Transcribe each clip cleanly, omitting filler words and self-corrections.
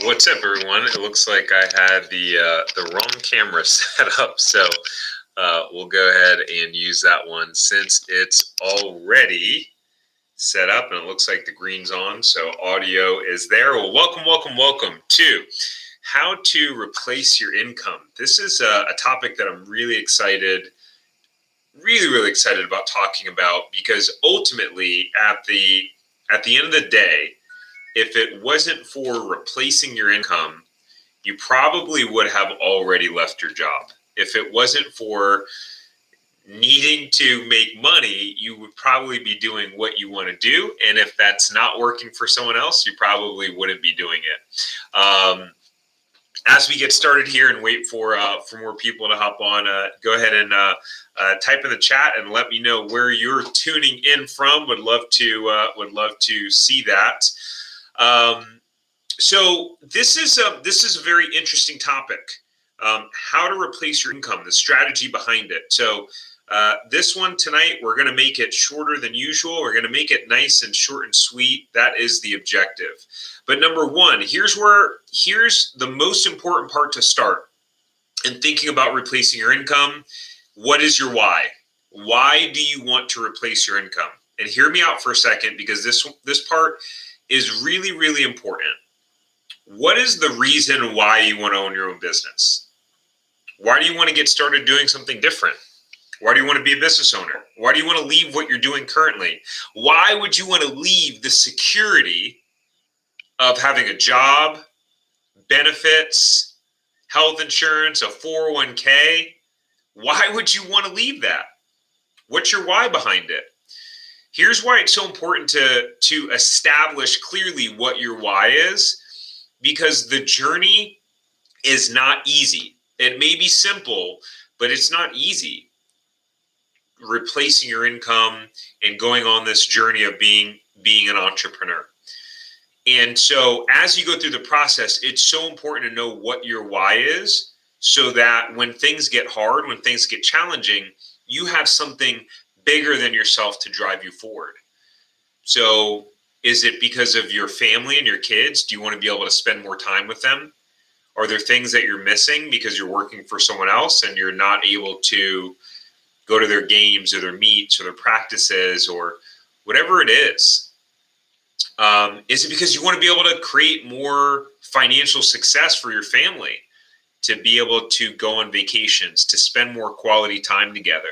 What's up, everyone? It looks like I had the wrong camera set up, so we'll go ahead and use that one since it's already set up, and it looks like the green's on, so audio is there. Well, welcome to how to replace your income. This is a topic that I'm really excited about talking about, because ultimately, at the end of the day, if it wasn't for replacing your income, you probably would have already left your job. If it wasn't for needing to make money, you would probably be doing what you want to do. And if that's not working for someone else, you probably wouldn't be doing it. As we get started here and wait for more people to hop on, go ahead and type in the chat and let me know where you're tuning in from. Would love to see that. So this is a very interesting topic. How to replace your income, the strategy behind it. So this one tonight, we're going to make it shorter than usual. We're going to make it nice and short and sweet. That is the objective. But number one, here's the most important part to start in thinking about replacing your income. What is your why? Why do you want to replace your income? And hear me out for a second, because this part is really, really important. What is the reason why you want to own your own business? Why do you want to get started doing something different? Why do you want to be a business owner? Why do you want to leave what you're doing currently? Why would you want to leave the security of having a job, benefits, health insurance, a 401k? Why would you want to leave that? What's your why behind it? Here's why it's so important to establish clearly what your why is, because the journey is not easy. It may be simple, but it's not easy. Replacing your income and going on this journey of being an entrepreneur. And so as you go through the process, it's so important to know what your why is, so that when things get hard, when things get challenging, you have something bigger than yourself to drive you forward. So is it because of your family and your kids? Do you want to be able to spend more time with them? Are there things that you're missing because you're working for someone else and you're not able to go to their games or their meets or their practices or whatever it is? Is it because you want to be able to create more financial success for your family, to be able to go on vacations, to spend more quality time together?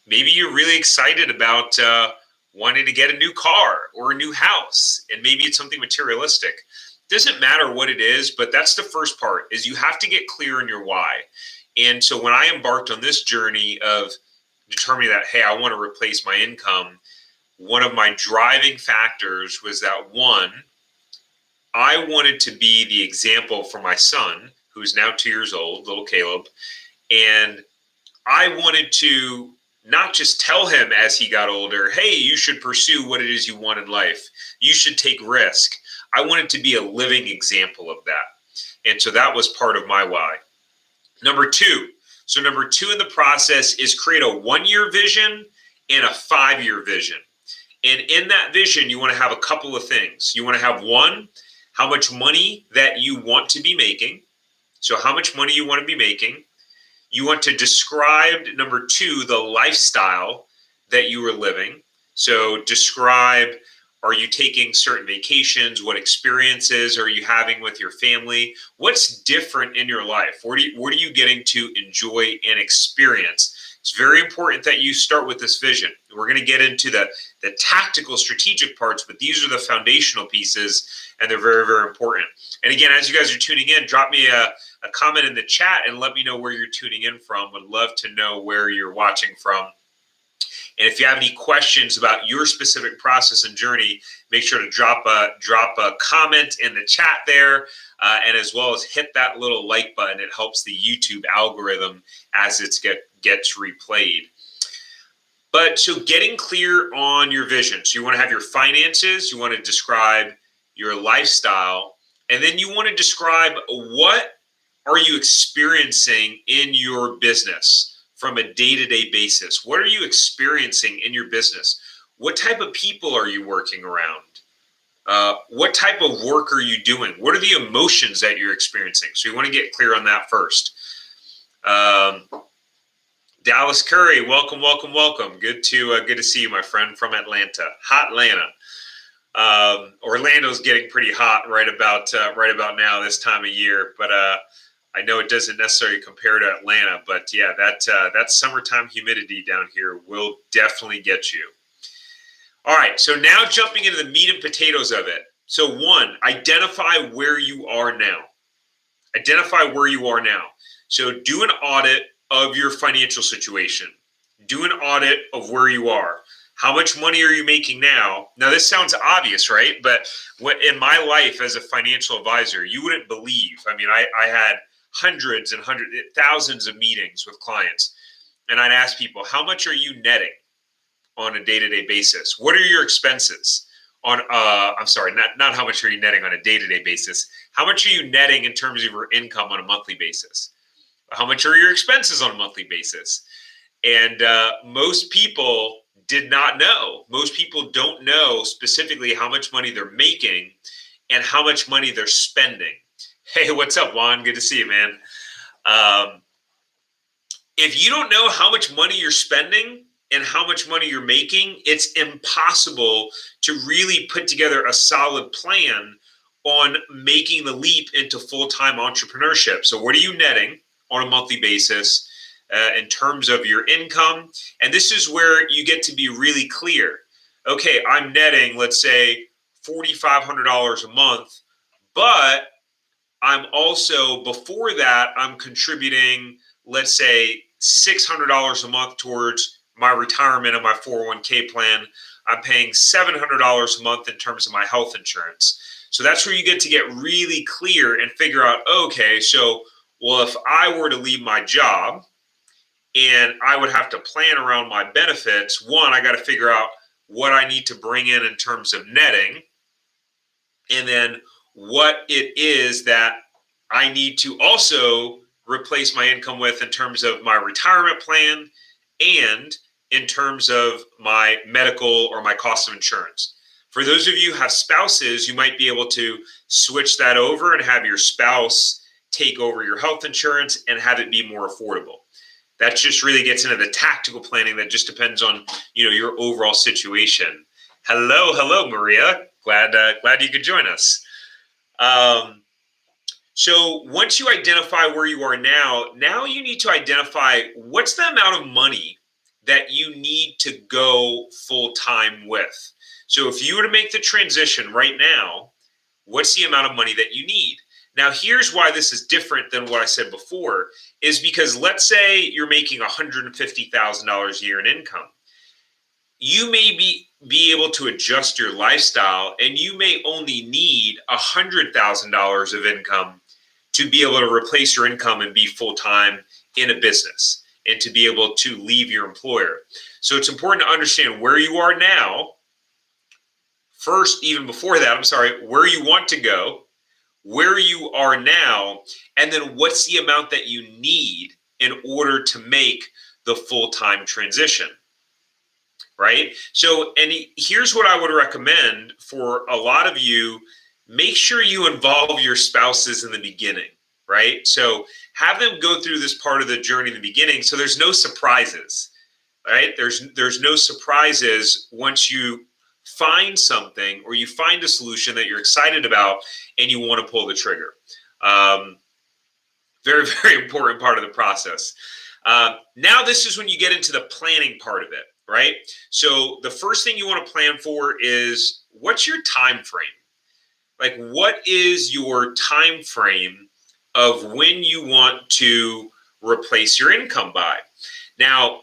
Maybe you're really excited about wanting to get a new car or a new house, and maybe it's something materialistic. Doesn't matter what it is, but that's the first part, is you have to get clear in your why. And so when I embarked on this journey of determining that, hey, I want to replace my income, one of my driving factors was that, one, I wanted to be the example for my son, who's now 2 years old, little Caleb, and I wanted to not just tell him as he got older, hey, you should pursue what it is you want in life. You should take risk. I wanted to be a living example of that. And so that was part of my why. Number two in the process is create a 1-year vision and a 5-year vision. And in that vision, you want to have a couple of things. You want to have, one, how much money that you want to be making. So how much money you want to be making. You want to describe, number two, the lifestyle that you are living. So describe, are you taking certain vacations? What experiences are you having with your family? What's different in your life? What are you getting to enjoy and experience? It's very important that you start with this vision. We're going to get into the tactical, strategic parts, but these are the foundational pieces, and they're very, very important. And again, as you guys are tuning in, drop me a comment in the chat and let me know where you're tuning in from. Would love to know where you're watching from. And if you have any questions about your specific process and journey, make sure to drop a comment in the chat there, and as well as hit that little like button. It helps the YouTube algorithm as it gets replayed. But so getting clear on your vision. So you want to have your finances, you want to describe your lifestyle, and then you want to describe what are you experiencing in your business from a day-to-day basis. What are you experiencing in your business? What type of people are you working around? What type of work are you doing? What are the emotions that you're experiencing? So you want to get clear on that first. Dallas Curry, welcome, welcome, welcome. Good to see you, my friend from Atlanta, hot Atlanta. Orlando's getting pretty hot right about now this time of year, but I know it doesn't necessarily compare to Atlanta. But yeah, that summertime humidity down here will definitely get you. All right, so now jumping into the meat and potatoes of it. So one, identify where you are now. Identify where you are now. So do an audit of your financial situation. Do an audit of where you are. How much money are you making now? Now, this sounds obvious, right? But in my life as a financial advisor, you wouldn't believe. I mean, I had hundreds and thousands of meetings with clients, and I'd ask people, how much are you netting on a day-to-day basis? What are your expenses on I'm sorry, not how much are you netting on a day-to-day basis? How much are you netting in terms of your income on a monthly basis? How much are your expenses on a monthly basis? And most people did not know. Most people don't know specifically how much money they're making and how much money they're spending. Hey, what's up, Juan? Good to see you, man. If you don't know how much money you're spending and how much money you're making, it's impossible to really put together a solid plan on making the leap into full-time entrepreneurship. So what are you netting on a monthly basis in terms of your income? And this is where you get to be really clear. Okay, I'm netting, let's say, $4,500 a month, but I'm also, before that, I'm contributing, let's say, $600 a month towards my retirement and my 401k plan. I'm paying $700 a month in terms of my health insurance. So that's where you get to get really clear and figure out, okay, so, well, if I were to leave my job and I would have to plan around my benefits, one, I got to figure out what I need to bring in terms of netting, and then what it is that I need to also replace my income with in terms of my retirement plan and in terms of my medical or my cost of insurance. For those of you who have spouses, you might be able to switch that over and have your spouse take over your health insurance and have it be more affordable. That just really gets into the tactical planning that just depends on, your overall situation. Hello, Maria. Glad you could join us. So once you identify where you are now you need to identify what's the amount of money that you need to go full time with. So if you were to make the transition right now, what's the amount of money that you need? Now, here's why this is different than what I said before, is because let's say you're making $150,000 a year in income. You may be able to adjust your lifestyle, and you may only need $100,000 of income to be able to replace your income and be full-time in a business and to be able to leave your employer. So it's important to understand where you are now. First, even before that, where you want to go, where you are now, and then what's the amount that you need in order to make the full-time transition, right? So, and here's what I would recommend for a lot of you: make sure you involve your spouses in the beginning, right? So have them go through this part of the journey in the beginning so there's no surprises, right? There's no surprises once you find something or you find a solution that you're excited about and you want to pull the trigger. Very, very important part of the process. Now this is when you get into the planning part of it, right? So the first thing you want to plan for is, what's your time frame? Like, what is your time frame of when you want to replace your income by? Now,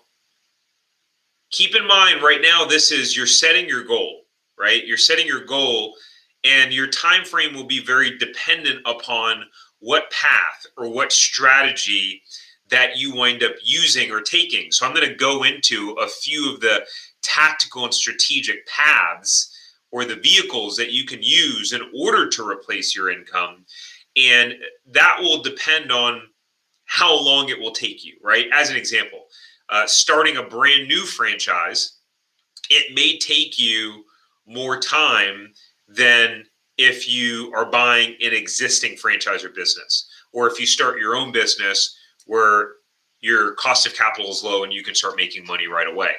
keep in mind right now, you're setting your goal, right? You're setting your goal, and your time frame will be very dependent upon what path or what strategy that you wind up using or taking. So I'm going to go into a few of the tactical and strategic paths or the vehicles that you can use in order to replace your income. And that will depend on how long it will take you, right? As an example, starting a brand new franchise, it may take you more time than if you are buying an existing franchise or business, or if you start your own business where your cost of capital is low and you can start making money right away.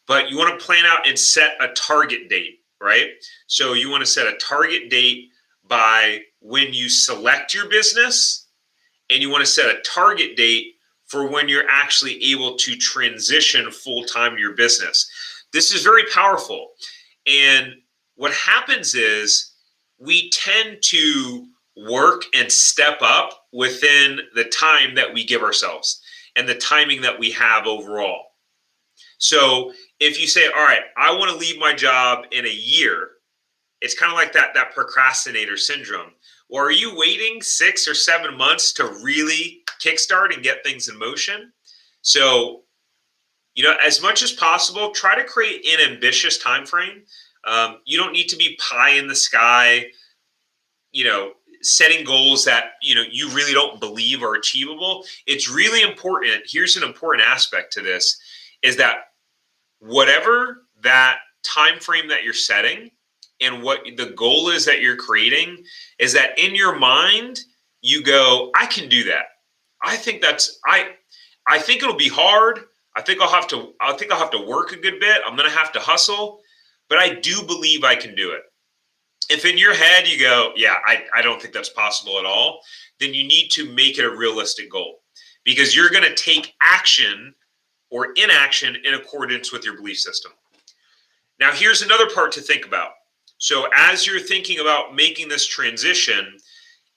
But you want to plan out and set a target date, right? So you want to set a target date by when you select your business, and you want to set a target date for when you're actually able to transition full-time to your business. This is very powerful. And what happens is we tend to work and step up within the time that we give ourselves and the timing that we have overall. So if you say, all right, I want to leave my job in a year, it's kind of like that procrastinator syndrome. Or are you waiting 6 or 7 months to really kickstart and get things in motion? So, as much as possible, try to create an ambitious time frame. You don't need to be pie in the sky, setting goals that, you really don't believe are achievable. It's really important. Here's an important aspect to this is that whatever that time frame that you're setting and what the goal is that you're creating is that in your mind, you go, I can do that. I think it'll be hard. I think I'll have to work a good bit. I'm going to have to hustle, but I do believe I can do it. If in your head you go, yeah, I don't think that's possible at all, then you need to make it a realistic goal, because you're going to take action or inaction in accordance with your belief system. Now, here's another part to think about. So as you're thinking about making this transition,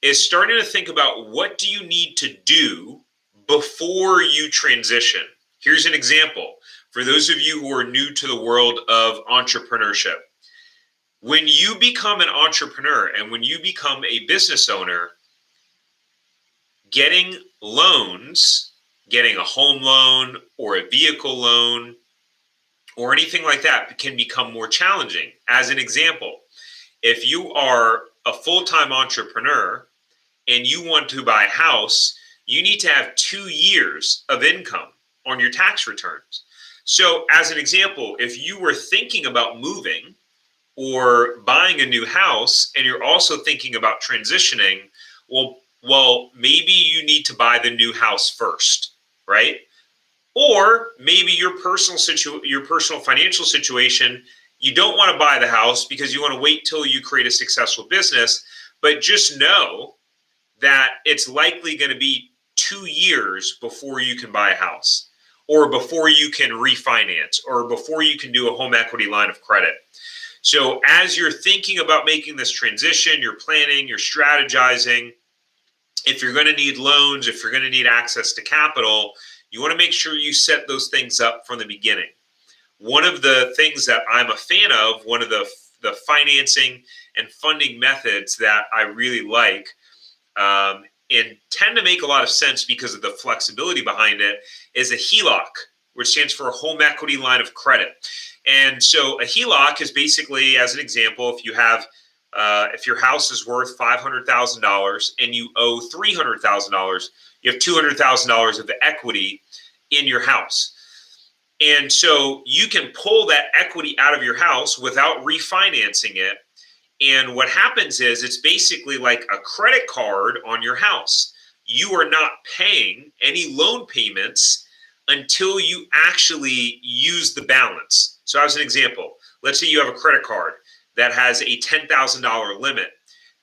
is starting to think about, what do you need to do before you transition? Here's an example. For those of you who are new to the world of entrepreneurship, when you become an entrepreneur and when you become a business owner, getting loans, getting a home loan or a vehicle loan or anything like that can become more challenging. As an example, if you are a full-time entrepreneur and you want to buy a house, you need to have 2 years of income on your tax returns. So as an example, if you were thinking about moving or buying a new house and you're also thinking about transitioning, well, maybe you need to buy the new house first, right? Or maybe your personal financial situation, you don't want to buy the house because you want to wait till you create a successful business, but just know that it's likely going to be 2 years before you can buy a house, or before you can refinance, or before you can do a home equity line of credit. So as you're thinking about making this transition, you're planning, you're strategizing, if you're going to need loans, if you're going to need access to capital, you want to make sure you set those things up from the beginning. One of the things that I'm a fan of, one of the financing and funding methods that I really like, and tend to make a lot of sense because of the flexibility behind it, is a HELOC, which stands for a home equity line of credit. And so a HELOC is basically, as an example, if your house is worth $500,000 and you owe $300,000, you have $200,000 of the equity in your house. And so you can pull that equity out of your house without refinancing it. And what happens is it's basically like a credit card on your house. You are not paying any loan payments until you actually use the balance. So as an example, let's say you have a credit card that has a $10,000 limit.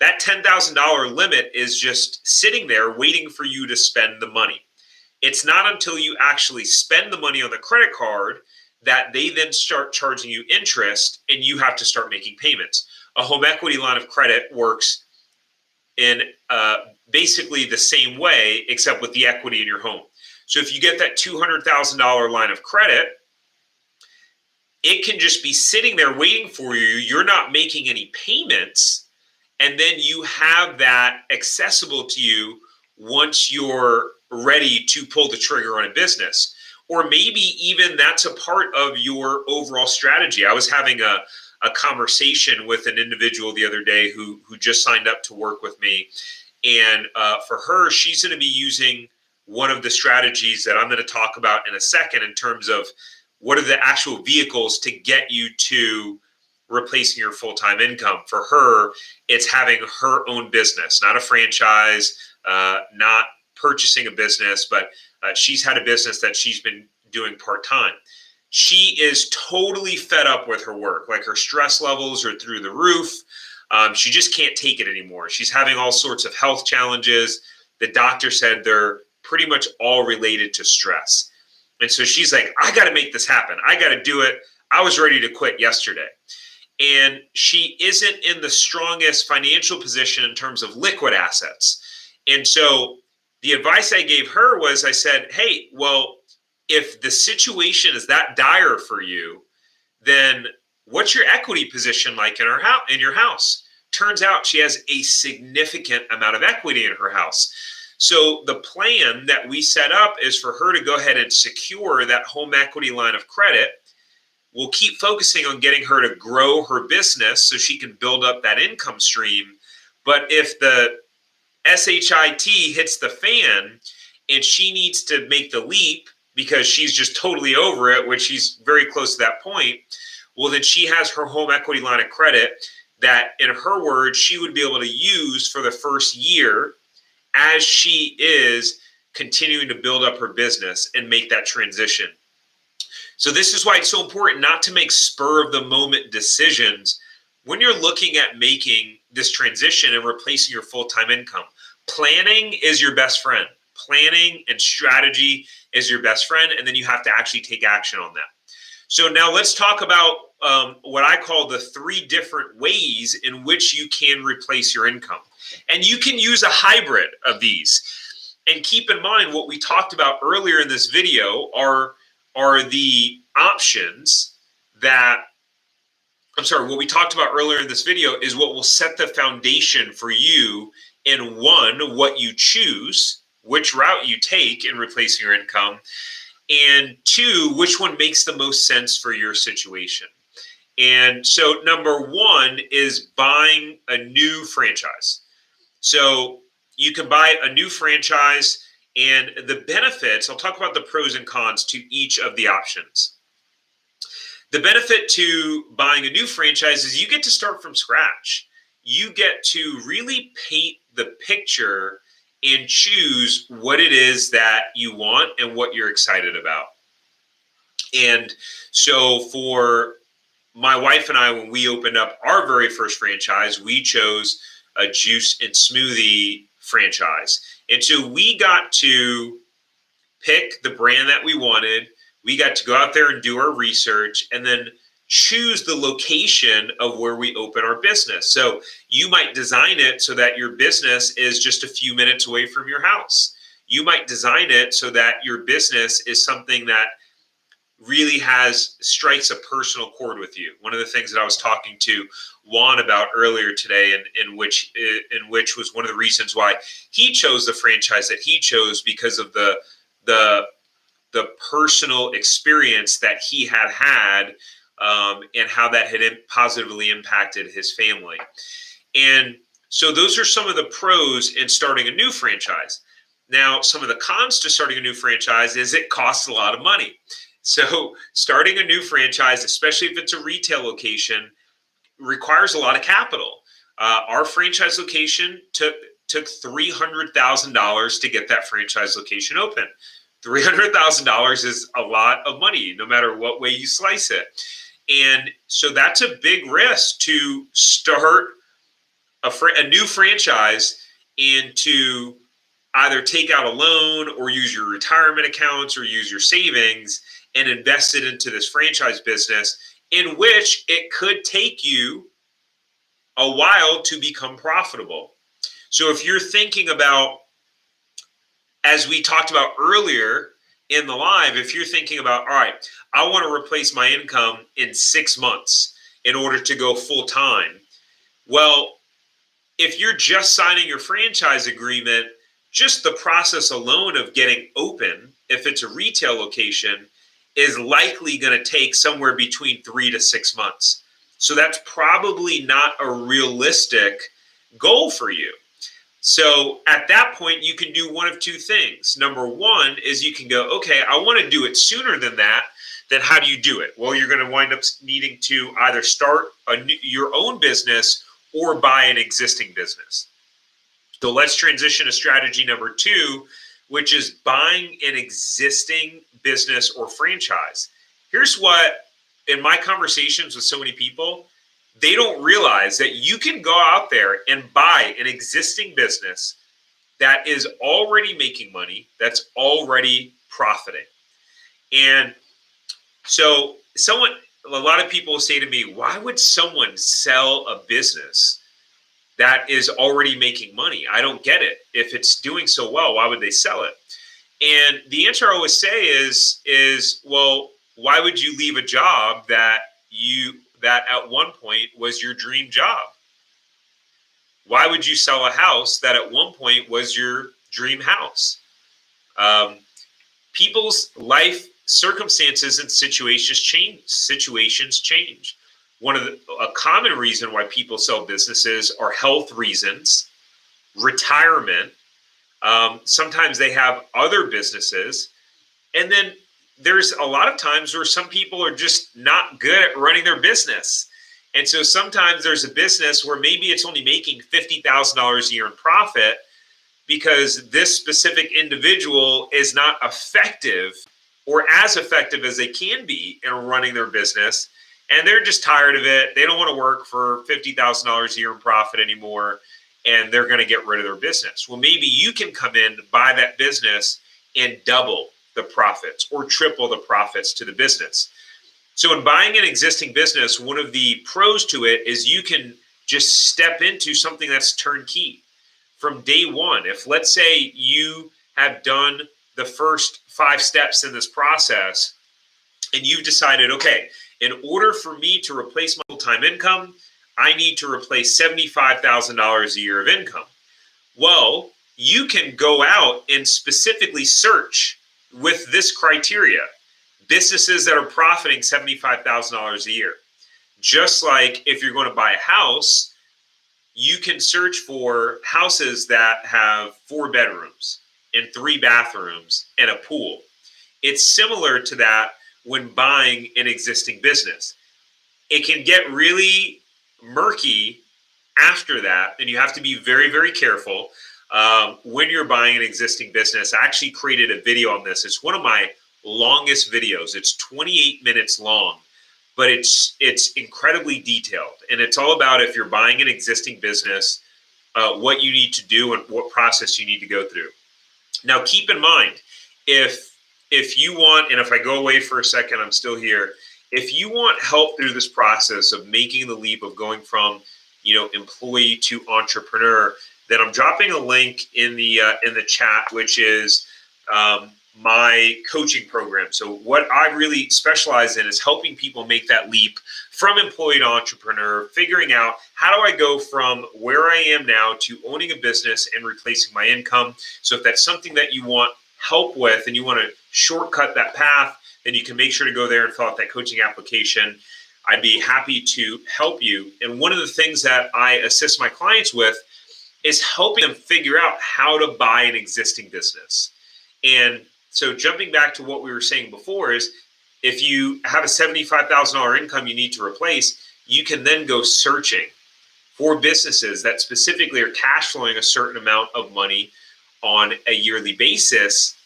That $10,000 limit is just sitting there waiting for you to spend the money. It's not until you actually spend the money on the credit card that they then start charging you interest and you have to start making payments. A home equity line of credit works in basically the same way, except with the equity in your home. So if you get that $200,000 line of credit, it can just be sitting there waiting for you. You're not making any payments. And then you have that accessible to you once you're ready to pull the trigger on a business. Or maybe even that's a part of your overall strategy. I was having a conversation with an individual the other day who just signed up to work with me. And for her, she's going to be using one of the strategies that I'm going to talk about in a second in terms of what are the actual vehicles to get you to replacing your full-time income. For her, it's having her own business, not a franchise, not purchasing a business, but she's had a business that she's been doing part-time. She is totally fed up with her work. Like, her stress levels are through the roof. She just can't take it anymore. She's having all sorts of health challenges. The doctor said they're pretty much all related to stress. And so she's like, I got to make this happen. I got to do it. I was ready to quit yesterday. And she isn't in the strongest financial position in terms of liquid assets. And so the advice I gave her was, I said, hey, well, if the situation is that dire for you, then what's your equity position like in your house? Turns out she has a significant amount of equity in her house. So the plan that we set up is for her to go ahead and secure that home equity line of credit. We'll keep focusing on getting her to grow her business so she can build up that income stream. But if the SHIT hits the fan and she needs to make the leap because she's just totally over it, which she's very close to that point, well, then she has her home equity line of credit that, in her words, she would be able to use for the first year as she is continuing to build up her business and make that transition. So this is why it's so important not to make spur of the moment decisions when you're looking at making this transition and replacing your full-time income. Planning is your best friend. Planning and strategy is your best friend, and then you have to actually take action on that. So now let's talk about what I call the 3 different ways in which you can replace your income. And you can use a hybrid of these. And keep in mind, what we talked about earlier in this video are the options that, what we talked about earlier in this video is what will set the foundation for you in, 1, what you choose, which route you take in replacing your income, and 2, which one makes the most sense for your situation. And so number 1 is buying a new franchise. So you can buy a new franchise, and the benefits, I'll talk about the pros and cons to each of the options. The benefit to buying a new franchise is you get to start from scratch. You get to really paint the picture and choose what it is that you want and what you're excited about. And so for my wife and I, when we opened up our very first franchise, we chose a juice and smoothie franchise. And so we got to pick the brand that we wanted. We got to go out there and do our research and then choose the location of where we open our business. So you might design it so that your business is just a few minutes away from your house. You might design it so that your business is something that really strikes a personal chord with you. One of the things that I was talking to Juan about earlier today, in which was one of the reasons why he chose the franchise that he chose, because of the personal experience that he had and how that had positively impacted his family. And so those are some of the pros in starting a new franchise. Now, some of the cons to starting a new franchise is it costs a lot of money. So starting a new franchise, especially if it's a retail location, requires a lot of capital. Our franchise location took $300,000 to get that franchise location open. $300,000 is a lot of money, no matter what way you slice it. And so that's a big risk to start a new franchise and to either take out a loan or use your retirement accounts or use your savings and invest it into this franchise business, in which it could take you a while to become profitable. So if you're thinking about, as we talked about earlier in the live, if you're thinking about, all right, I want to replace my income in 6 months in order to go full time. Well, if you're just signing your franchise agreement, just the process alone of getting open, if it's a retail location, is likely going to take somewhere between 3 to 6 months. So that's probably not a realistic goal for you. So at that point, you can do one of 2 things. Number 1 is you can go, okay, I want to do it sooner than that. then how do you do it? Well, you're going to wind up needing to either start your own business or buy an existing business. So let's transition to strategy number 2, which is buying an existing business or franchise. Here's what, in my conversations with so many people, they don't realize that you can go out there and buy an existing business that is already making money, that's already profiting. And so a lot of people say to me, why would someone sell a business that is already making money? I don't get it. If it's doing so well, why would they sell it? And the answer I always say is well, why would you leave a job that at one point was your dream job? Why would you sell a house that at one point was your dream house? People's life circumstances and situations change. A common reason why people sell businesses are health reasons, retirement. Sometimes they have other businesses. And then there's a lot of times where some people are just not good at running their business. And so sometimes there's a business where maybe it's only making $50,000 a year in profit because this specific individual is not effective or as effective as they can be in running their business. And they're just tired of it. They don't want to work for $50,000 a year in profit anymore. And they're going to get rid of their business. Well, maybe you can come in, buy that business and double the profits or triple the profits to the business. So in buying an existing business, one of the pros to it is you can just step into something that's turnkey from day one. If let's say you have done the first 5 steps in this process and you've decided, okay, in order for me to replace my full-time income, I need to replace $75,000 a year of income. Well, you can go out and specifically search with this criteria, businesses that are profiting $75,000 a year. Just like if you're going to buy a house, you can search for houses that have 4 bedrooms and 3 bathrooms and a pool. It's similar to that when buying an existing business. It can get really murky after that, and you have to be very, very careful when you're buying an existing business. I actually created a video on this. It's one of my longest videos. It's 28 minutes long, but it's incredibly detailed. And it's all about, if you're buying an existing business, what you need to do and what process you need to go through. Now, keep in mind, if you want, and if I go away for a second, I'm still here. If you want help through this process of making the leap of going from, employee to entrepreneur, then I'm dropping a link in the chat, which is my coaching program. So what I really specialize in is helping people make that leap from employee to entrepreneur, figuring out how do I go from where I am now to owning a business and replacing my income. So if that's something that you want help with and you want to shortcut that path, then you can make sure to go there and fill out that coaching application. I'd be happy to help you. And one of the things that I assist my clients with is helping them figure out how to buy an existing business. And so jumping back to what we were saying before is, if you have a $75,000 income you need to replace, you can then go searching for businesses that specifically are cash flowing a certain amount of money on a yearly basis.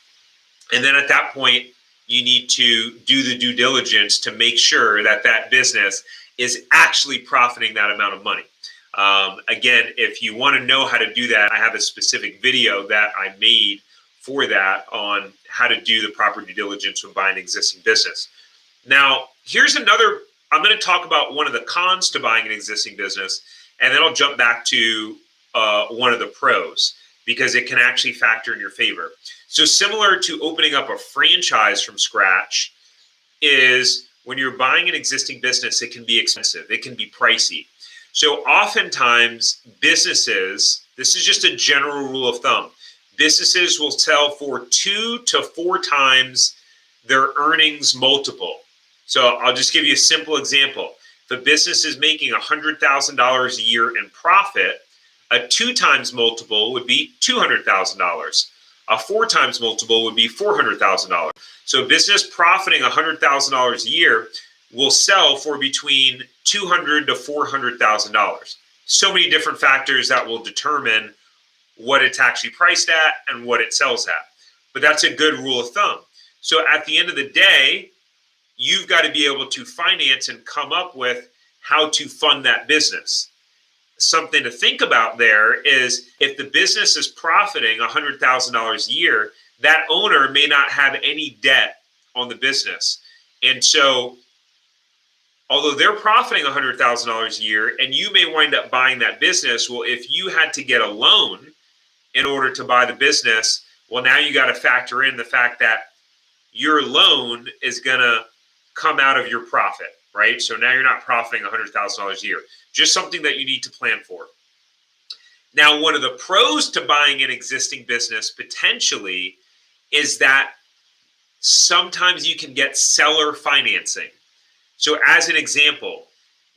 And then at that point, you need to do the due diligence to make sure that that business is actually profiting that amount of money. Again, if you want to know how to do that, I have a specific video that I made for that on how to do the proper due diligence when buying an existing business. Now, I'm going to talk about one of the cons to buying an existing business, and then I'll jump back to one of the pros, because it can actually factor in your favor. So similar to opening up a franchise from scratch, is when you're buying an existing business, it can be expensive. It can be pricey. So oftentimes businesses, this is just a general rule of thumb, businesses will sell for 2 to 4 times their earnings multiple. So I'll just give you a simple example. If a business is making $100,000 a year in profit, a 2 times multiple would be $200,000. A 4 times multiple would be $400,000. So a business profiting $100,000 a year will sell for between $200,000 to $400,000. So many different factors that will determine what it's actually priced at and what it sells at. But that's a good rule of thumb. So at the end of the day, you've got to be able to finance and come up with how to fund that business. Something to think about there is if the business is profiting $100,000 a year, that owner may not have any debt on the business. And so, although they're profiting $100,000 a year and you may wind up buying that business, well, if you had to get a loan in order to buy the business, well, now you got to factor in the fact that your loan is going to come out of your profit, right? So now you're not profiting $100,000 a year. Just something that you need to plan for. Now, one of the pros to buying an existing business potentially is that sometimes you can get seller financing. So as an example,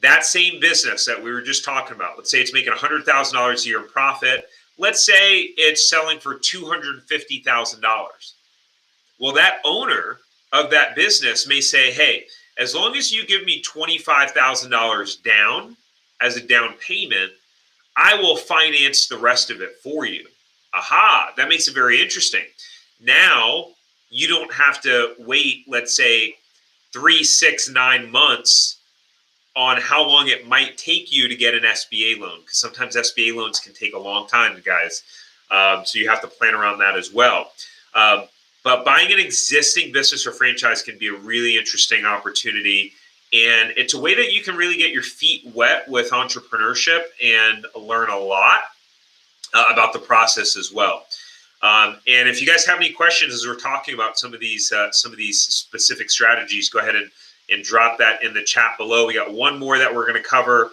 that same business that we were just talking about, let's say it's making $100,000 a year in profit. Let's say it's selling for $250,000. Well, that owner of that business may say, hey, as long as you give me $25,000 down as a down payment, I will finance the rest of it for you. Aha, that makes it very interesting. Now, you don't have to wait, let's say, 3, 6, 9 months on how long it might take you to get an SBA loan, because sometimes SBA loans can take a long time, guys. So you have to plan around that as well. But buying an existing business or franchise can be a really interesting opportunity. And it's a way that you can really get your feet wet with entrepreneurship and learn a lot about the process as well. And if you guys have any questions as we're talking about some of these specific strategies, go ahead and drop that in the chat below. We got one more that we're going to cover.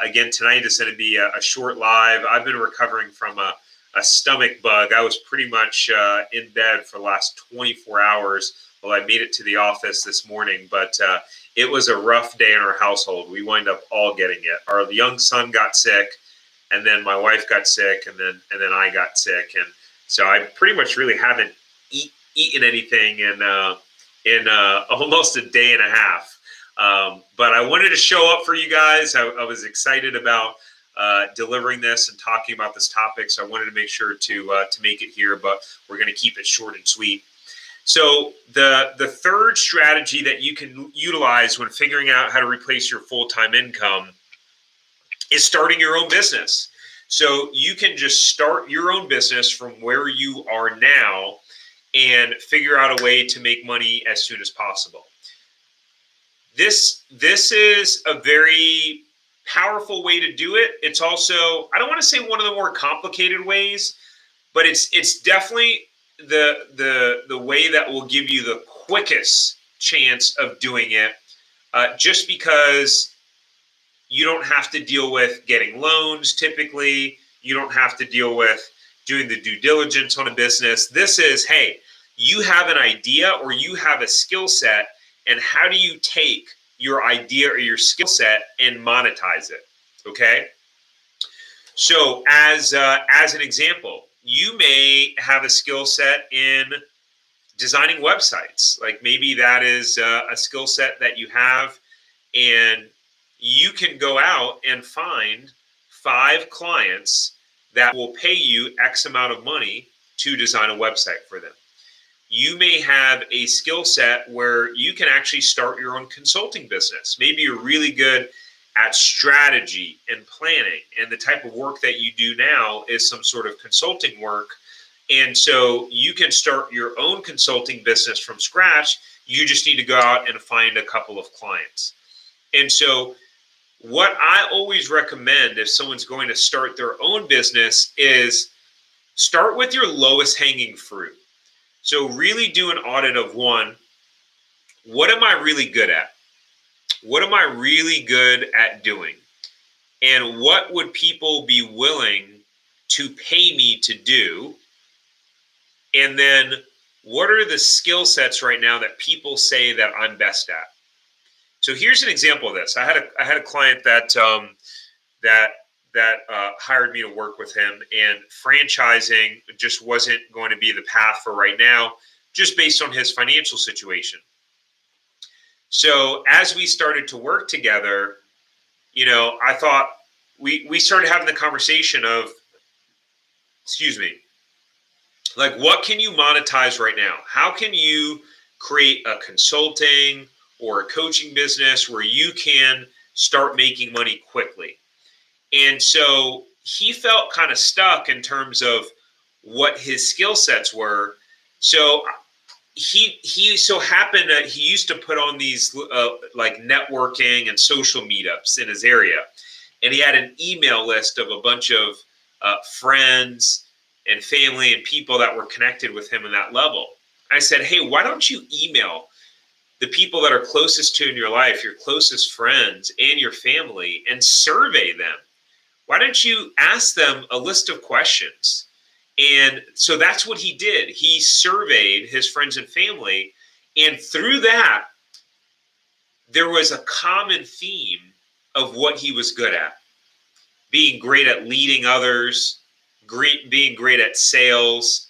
Again, tonight is going to be a short live. I've been recovering from a stomach bug. I was pretty much in bed for the last 24 hours. Well, I made it to the office this morning, but it was a rough day in our household. We wind up all getting it. Our young son got sick, and then my wife got sick, and then I got sick, and so I pretty much really haven't eaten anything in almost a day and a half. But I wanted to show up for you guys. I was excited about delivering this and talking about this topic, so I wanted to make sure to make it here. But we're going to keep it short and sweet. So the third strategy that you can utilize when figuring out how to replace your full-time income is starting your own business. So you can just start your own business from where you are now and figure out a way to make money as soon as possible. This is a very powerful way to do it. It's also, I don't want to say one of the more complicated ways, but it's definitely the way that will give you the quickest chance of doing it, just because you don't have to deal with getting loans. Typically, you don't have to deal with doing the due diligence on a business. This is, hey, you have an idea or you have a skill set, and how do you take your idea or your skill set and monetize it? Okay. So as an example, you may have a skill set in designing websites. Like maybe that is a skill set that you have, and you can go out and find 5 clients that will pay you X amount of money to design a website for them. You may have a skill set where you can actually start your own consulting business. Maybe you're really good at strategy and planning, and the type of work that you do now is some sort of consulting work. And so you can start your own consulting business from scratch. You just need to go out and find a couple of clients. And so what I always recommend if someone's going to start their own business is start with your lowest hanging fruit. So really do an audit of one, what am I really good at? What am I really good at doing? And what would people be willing to pay me to do? And then what are the skill sets right now that people say that I'm best at? So here's an example of this. I had a client that that hired me to work with him, and franchising just wasn't going to be the path for right now, just based on his financial situation. So as we started to work together, I thought we started having the conversation of, excuse me, like, what can you monetize right now? How can you create a consulting or a coaching business where you can start making money quickly? And so he felt kind of stuck in terms of what his skill sets were. So he so happened that he used to put on these like networking and social meetups in his area, and he had an email list of a bunch of friends and family and people that were connected with him in that level. I said, hey, why don't you email the people that are closest to in your life, your closest friends and your family, and survey them? Why don't you ask them a list of questions? And so that's what he did. He surveyed his friends and family. And through that, there was a common theme of what he was good at. Being great at leading others, being great at sales,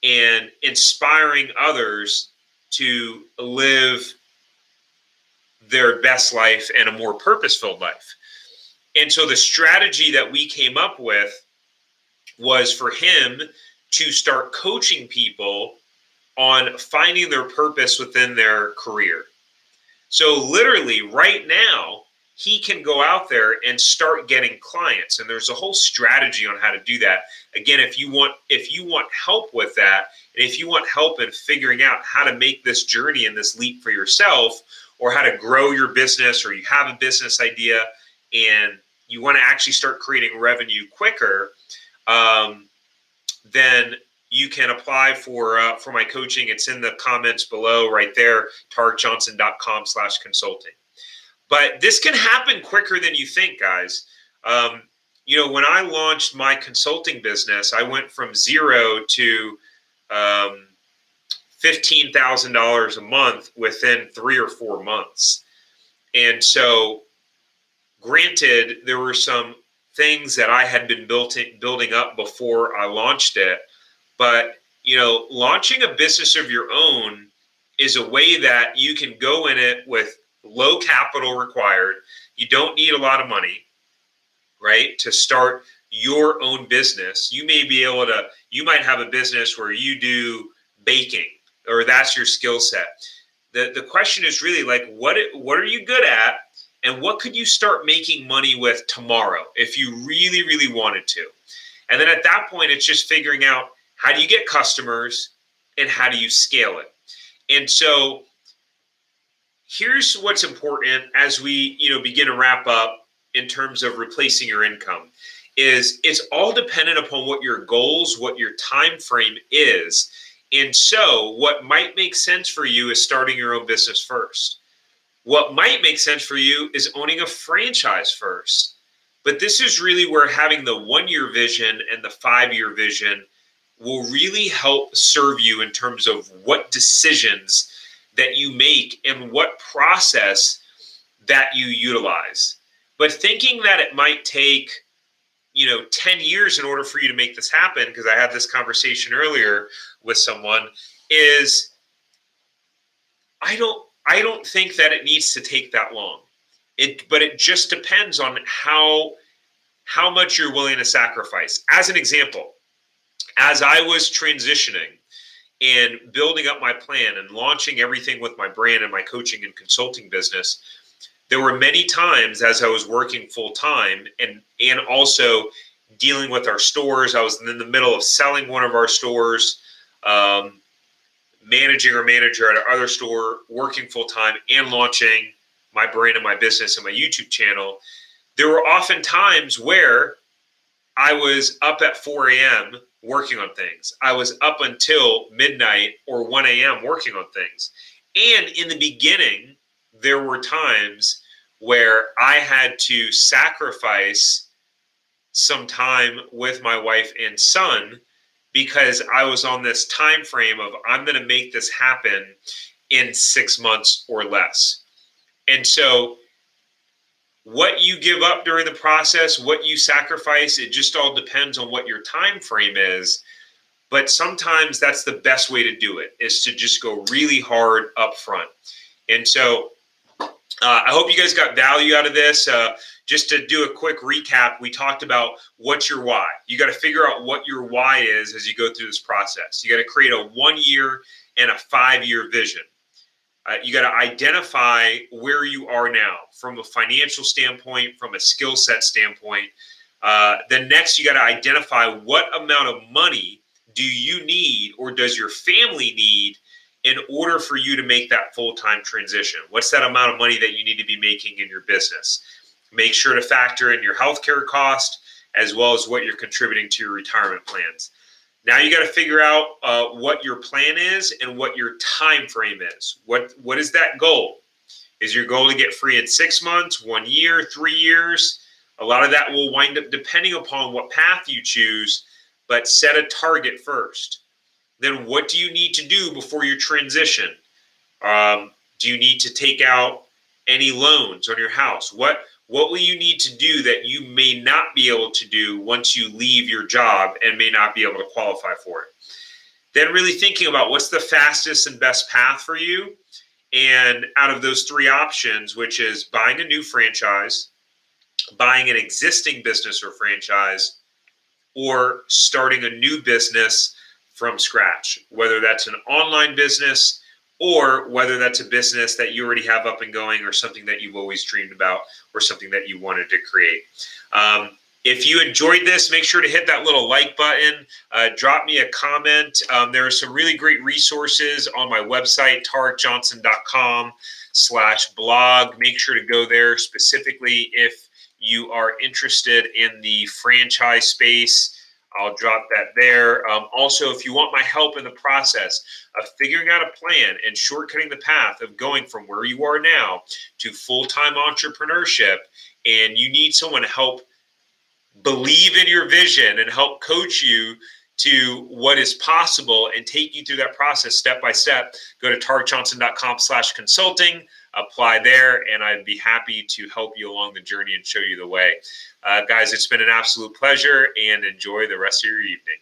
and inspiring others to live their best life and a more purpose-filled life. And so the strategy that we came up with was for him to start coaching people on finding their purpose within their career. So literally right now, he can go out there and start getting clients. And there's a whole strategy on how to do that. Again, if you want help with that, and if you want help in figuring out how to make this journey and this leap for yourself, or how to grow your business, or you have a business idea and you want to actually start creating revenue quicker, then you can apply for my coaching. It's in the comments below right there, tarikjohnson.com/consulting. But this can happen quicker than you think, guys. When I launched my consulting business, I went from zero to $15,000 a month within 3 or 4 months. And so, granted, there were some things that I had been building up before I launched it. But, launching a business of your own is a way that you can go in it with low capital required. You don't need a lot of money, right, to start your own business. You might have a business where you do baking, or that's your skill set. The question is really like, what are you good at? And what could you start making money with tomorrow if you really, really wanted to? And then at that point, it's just figuring out, how do you get customers and how do you scale it? And so here's what's important as we begin to wrap up in terms of replacing your income. Is it's all dependent upon what your goals, what your time frame is. And so what might make sense for you is starting your own business first. What might make sense for you is owning a franchise first. But this is really where having the 1-year vision and the 5-year vision will really help serve you in terms of what decisions that you make and what process that you utilize. But thinking that it might take 10 years in order for you to make this happen, because I had this conversation earlier with someone, is I don't think that it needs to take that long. But it just depends on how much you're willing to sacrifice. As an example, as I was transitioning and building up my plan and launching everything with my brand and my coaching and consulting business, there were many times as I was working full time and also dealing with our stores. I was in the middle of selling one of our stores, managing our manager at our other store, working full time, and launching my brand and my business and my YouTube channel. There were often times where I was up at 4 a.m. working on things. I was up until midnight or 1 a.m. working on things. And in the beginning, there were times where I had to sacrifice some time with my wife and son because I was on this time frame of, I'm going to make this happen in 6 months or less. And so What you give up during the process, what you sacrifice, it just all depends on what your time frame is. But sometimes that's the best way to do it, is to just go really hard up front. And so I hope you guys got value out of this. Just to do a quick recap, we talked about what's your why. You got to figure out what your why is as you go through this process. You got to create a 1 year and a 5-year vision. You got to identify where you are now from a financial standpoint, from a skill set standpoint. Then next, you got to identify what amount of money do you need, or does your family need, in order for you to make that full-time transition? What's that amount of money that you need to be making in your business? Make sure to factor in your healthcare cost as well as what you're contributing to your retirement plans. Now you got to figure out what your plan is and what your time frame is. What is that goal? Is your goal to get free in 6 months, 1 year, 3 years? A lot of that will wind up depending upon what path you choose, but set a target first. Then what do you need to do before you transition? Do you need to take out any loans on your house? What will you need to do that you may not be able to do once you leave your job and may not be able to qualify for it? Then really thinking about what's the fastest and best path for you. And out of those 3 options, which is buying a new franchise, buying an existing business or franchise, or starting a new business from scratch, whether that's an online business or whether that's a business that you already have up and going, or something that you've always dreamed about, or something that you wanted to create. If you enjoyed this, make sure to hit that little like button. Drop me a comment. There are some really great resources on my website, tarekjohnson.com/blog. Make sure to go there, specifically if you are interested in the franchise space. I'll drop that there. Also, if you want my help in the process of figuring out a plan and shortcutting the path of going from where you are now to full-time entrepreneurship, and you need someone to help believe in your vision and help coach you to what is possible and take you through that process step by step, go to tarekjohnson.com/consulting, apply there, and I'd be happy to help you along the journey and show you the way. Guys, it's been an absolute pleasure, and enjoy the rest of your evening.